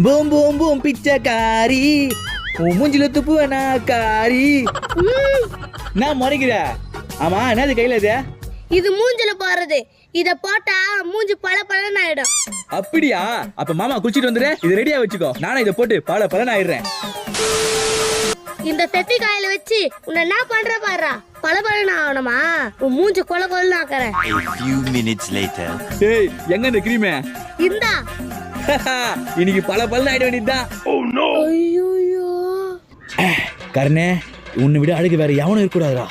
Boom boom boom பிச்சைக்காரி உன் மூஞ்சில துப்புவனா காரி. நான் முறைக்கிற. ஆமா என்னது கையில இது? இது மூஞ்சில போறது. இத போட்டா மூஞ்சி பளபளன்னு ஆயிடும். அப்படியா? அப்ப மாமா குளிச்சிட்டு வந்துரு. இது ரெடியா வச்சுக்கோ. நானும் இதை போட்டு பளபளன்னு ஆயிடுறேன். இந்த பெப்பி காயில வச்சு உன்னை என்ன பண்ற பாரு. பளபளன்னு ஆகணுமா? உன் மூஞ்சி கொல கொலன்னு ஆக்குறேன். A few minutes later. டேய் எங்க இந்த கிரீமே? இந்தா. இன்னைக்கு பளபளன்னு ஆயிட வேண்டியதுதான். ஐயோ கர்ணே, உன்னை விட அழகு வேற எவனும் இருக்க கூடாதுடா.